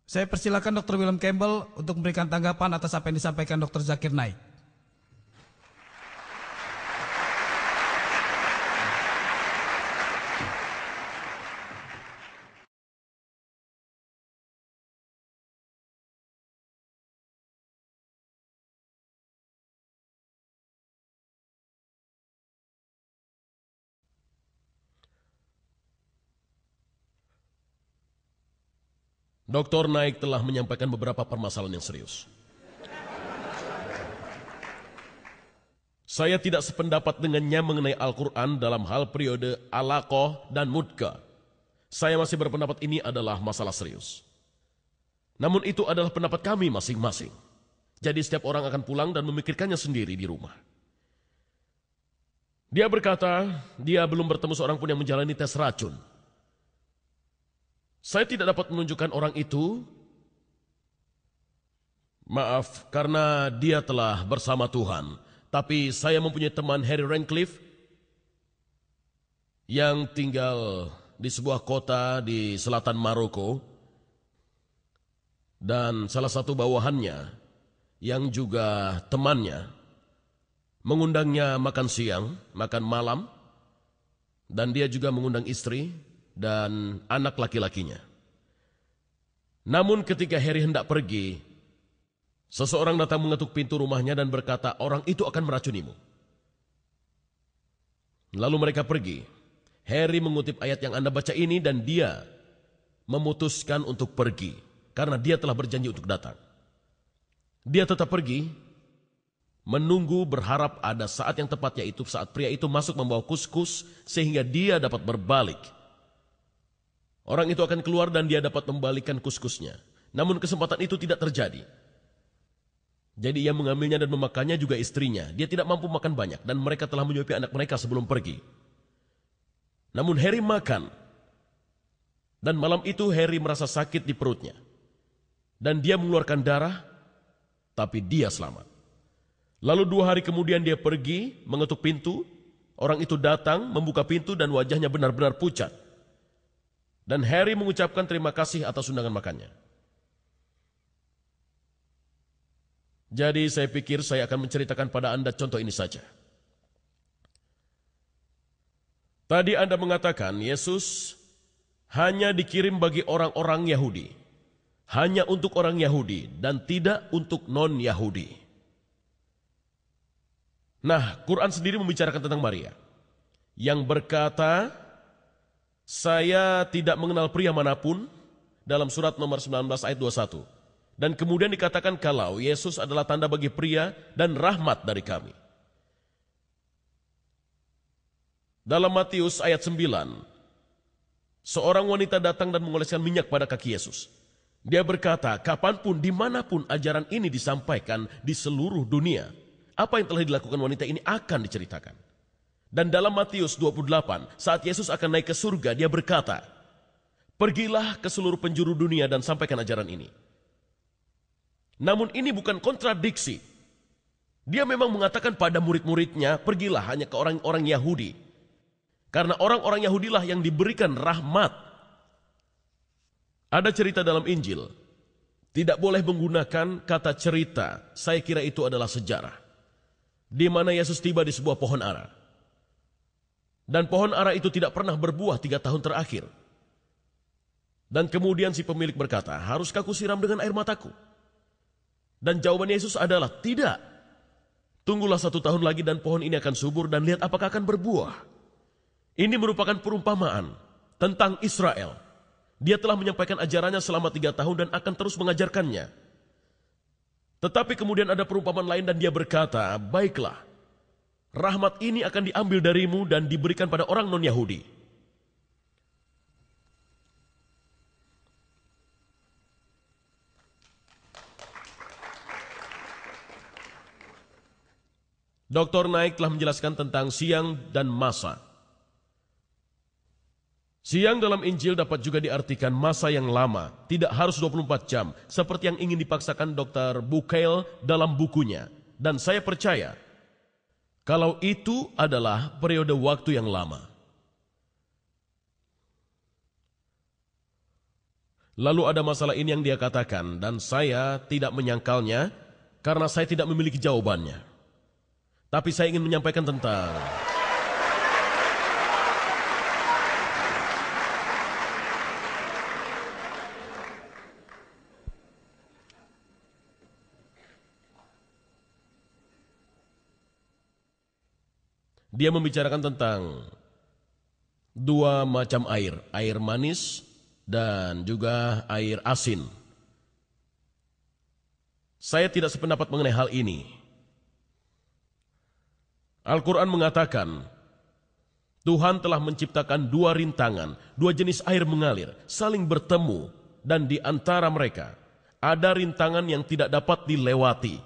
Saya persilakan Dr. William Campbell untuk memberikan tanggapan atas apa yang disampaikan Dr. Zakir Naik. Dr. Naik telah menyampaikan beberapa permasalahan yang serius. Saya tidak sependapat dengannya mengenai Al-Quran dalam hal periode alaqah dan mudghah. Saya masih berpendapat ini adalah masalah serius. Namun itu adalah pendapat kami masing-masing. Jadi setiap orang akan pulang dan memikirkannya sendiri di rumah. Dia berkata, dia belum bertemu seorang pun yang menjalani tes racun. Saya tidak dapat menunjukkan orang itu, maaf, karena dia telah bersama Tuhan. Tapi saya mempunyai teman Harry Radcliffe yang tinggal di sebuah kota di selatan Maroko. Dan salah satu bawahannya, yang juga temannya, mengundangnya makan siang, makan malam, dan dia juga mengundang istri dan anak laki-lakinya. Namun ketika Harry hendak pergi, seseorang datang mengetuk pintu rumahnya dan berkata, orang itu akan meracunimu. Lalu mereka pergi. Harry mengutip ayat yang Anda baca ini dan dia memutuskan untuk pergi karena dia telah berjanji untuk datang. Dia tetap pergi, menunggu berharap ada saat yang tepat, yaitu saat pria itu masuk membawa kuskus sehingga dia dapat berbalik. Orang itu akan keluar dan dia dapat membalikkan kuskusnya. Namun kesempatan itu tidak terjadi. Jadi ia mengambilnya dan memakannya juga istrinya. Dia tidak mampu makan banyak dan mereka telah menyuapi anak mereka sebelum pergi. Namun Harry makan. Dan malam itu Harry merasa sakit di perutnya. Dan dia mengeluarkan darah, tapi dia selamat. Lalu 2 hari kemudian dia pergi, mengetuk pintu. Orang itu datang, membuka pintu dan wajahnya benar-benar pucat. Dan Harry mengucapkan terima kasih atas undangan makannya. Jadi saya pikir saya akan menceritakan pada Anda contoh ini saja. Tadi Anda mengatakan Yesus hanya dikirim bagi orang-orang Yahudi. Hanya untuk orang Yahudi dan tidak untuk non-Yahudi. Nah, Quran sendiri membicarakan tentang Maria yang berkata, saya tidak mengenal pria manapun, dalam surat nomor 19 ayat 21. Dan kemudian dikatakan kalau Yesus adalah tanda bagi pria dan rahmat dari kami. Dalam Matius ayat 9, seorang wanita datang dan mengoleskan minyak pada kaki Yesus. Dia berkata, kapanpun, dimanapun ajaran ini disampaikan di seluruh dunia, apa yang telah dilakukan wanita ini akan diceritakan. Dan dalam Matius 28, saat Yesus akan naik ke surga, dia berkata, pergilah ke seluruh penjuru dunia dan sampaikan ajaran ini. Namun ini bukan kontradiksi. Dia memang mengatakan pada murid-muridnya, pergilah hanya ke orang-orang Yahudi. Karena orang-orang Yahudilah yang diberikan rahmat. Ada cerita dalam Injil, tidak boleh menggunakan kata cerita, saya kira itu adalah sejarah. Di mana Yesus tiba di sebuah pohon ara. Dan pohon ara itu tidak pernah berbuah 3 tahun terakhir. Dan kemudian si pemilik berkata, haruskah aku siram dengan air mataku? Dan jawaban Yesus adalah, tidak. Tunggulah 1 tahun lagi dan pohon ini akan subur dan lihat apakah akan berbuah. Ini merupakan perumpamaan tentang Israel. Dia telah menyampaikan ajarannya selama 3 tahun dan akan terus mengajarkannya. Tetapi kemudian ada perumpamaan lain dan dia berkata, baiklah, rahmat ini akan diambil darimu dan diberikan pada orang non-Yahudi. Dr. Naik telah menjelaskan tentang siang dan masa. Siang dalam Injil dapat juga diartikan masa yang lama, tidak harus 24 jam, seperti yang ingin dipaksakan Dr. Bucaille dalam bukunya. Dan saya percaya, kalau itu adalah periode waktu yang lama. Lalu ada masalah ini yang dia katakan, dan saya tidak menyangkalnya karena saya tidak memiliki jawabannya. Tapi saya ingin menyampaikan tentang dia membicarakan tentang dua macam air, air manis dan juga air asin. Saya tidak sependapat mengenai hal ini. Al-Quran mengatakan, Tuhan telah menciptakan dua rintangan, dua jenis air mengalir, saling bertemu, dan di antara mereka ada rintangan yang tidak dapat dilewati.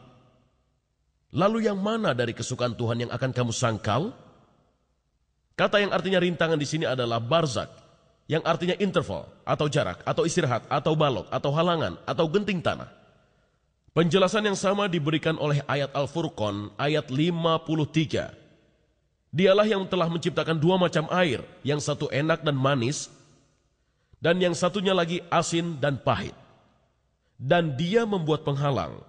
Lalu yang mana dari kesukaan Tuhan yang akan kamu sangkal? Kata yang artinya rintangan di sini adalah barzak, yang artinya interval, atau jarak, atau istirahat, atau balok, atau halangan, atau genting tanah. Penjelasan yang sama diberikan oleh ayat Al-Furqan, ayat 53. Dialah yang telah menciptakan dua macam air, yang satu enak dan manis, dan yang satunya lagi asin dan pahit. Dan dia membuat penghalang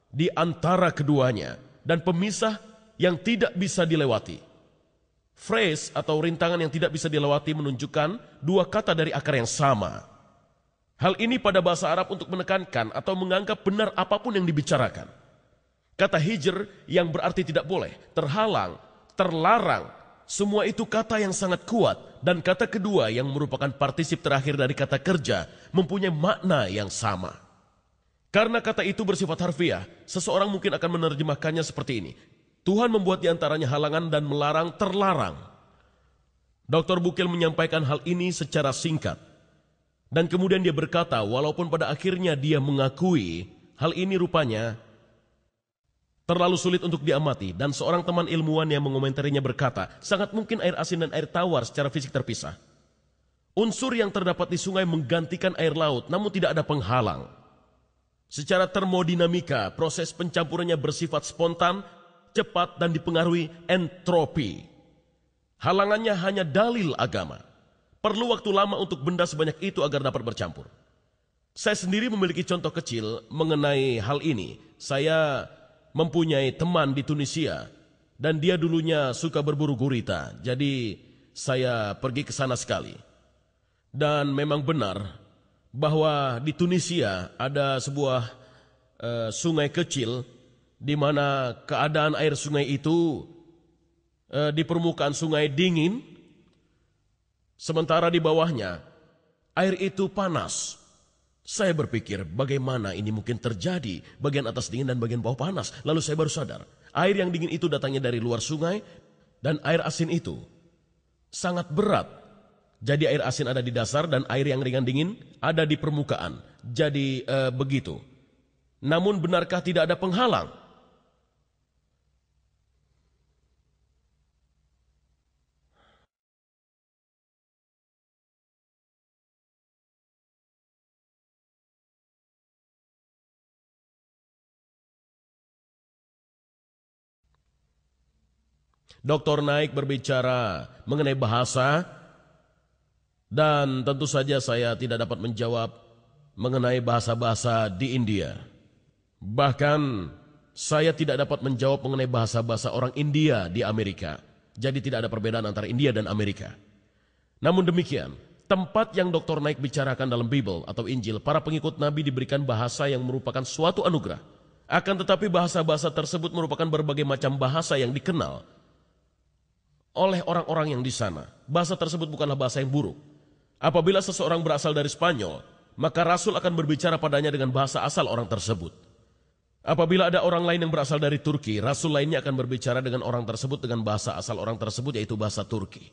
di antara keduanya, dan pemisah yang tidak bisa dilewati. Phrase atau rintangan yang tidak bisa dilewati menunjukkan dua kata dari akar yang sama. Hal ini pada bahasa Arab untuk menekankan atau menganggap benar apapun yang dibicarakan. Kata hijr yang berarti tidak boleh, terhalang, terlarang, semua itu kata yang sangat kuat. Dan kata kedua yang merupakan partisip terakhir dari kata kerja mempunyai makna yang sama. Karena kata itu bersifat harfiah, seseorang mungkin akan menerjemahkannya seperti ini. Tuhan membuat di antaranya halangan dan melarang terlarang. Dr. Bukel menyampaikan hal ini secara singkat. Dan kemudian dia berkata, walaupun pada akhirnya dia mengakui hal ini rupanya terlalu sulit untuk diamati. Dan seorang teman ilmuwan yang mengomentarinya berkata, sangat mungkin air asin dan air tawar secara fisik terpisah. Unsur yang terdapat di sungai menggantikan air laut, namun tidak ada penghalang. Secara termodinamika, proses pencampurannya bersifat spontan, cepat dan dipengaruhi entropi. Halangannya hanya dalil agama. Perlu waktu lama untuk benda sebanyak itu agar dapat bercampur. Saya sendiri memiliki contoh kecil mengenai hal ini. Saya mempunyai teman di Tunisia dan dia dulunya suka berburu gurita. Jadi saya pergi ke sana sekali. Dan memang benar bahwa di Tunisia ada sebuah sungai kecil di mana keadaan air sungai itu di permukaan sungai dingin, sementara di bawahnya air itu panas. Saya berpikir bagaimana ini mungkin terjadi, bagian atas dingin dan bagian bawah panas. Lalu saya baru sadar, air yang dingin itu datangnya dari luar sungai dan air asin itu sangat berat. Jadi air asin ada di dasar dan air yang ringan dingin ada di permukaan. Jadi begitu. Namun benarkah tidak ada penghalang? Dr. Naik berbicara mengenai bahasa, dan tentu saja saya tidak dapat menjawab mengenai bahasa-bahasa di India. Bahkan saya tidak dapat menjawab mengenai bahasa-bahasa orang India di Amerika. Jadi tidak ada perbedaan antara India dan Amerika. Namun demikian, tempat yang Dr. Naik bicarakan dalam Bible atau Injil, para pengikut Nabi diberikan bahasa yang merupakan suatu anugerah. Akan tetapi bahasa-bahasa tersebut merupakan berbagai macam bahasa yang dikenal oleh orang-orang yang di sana. Bahasa tersebut bukanlah bahasa yang buruk. Apabila seseorang berasal dari Spanyol, maka Rasul akan berbicara padanya dengan bahasa asal orang tersebut. Apabila ada orang lain yang berasal dari Turki, Rasul lainnya akan berbicara dengan orang tersebut dengan bahasa asal orang tersebut, yaitu bahasa Turki.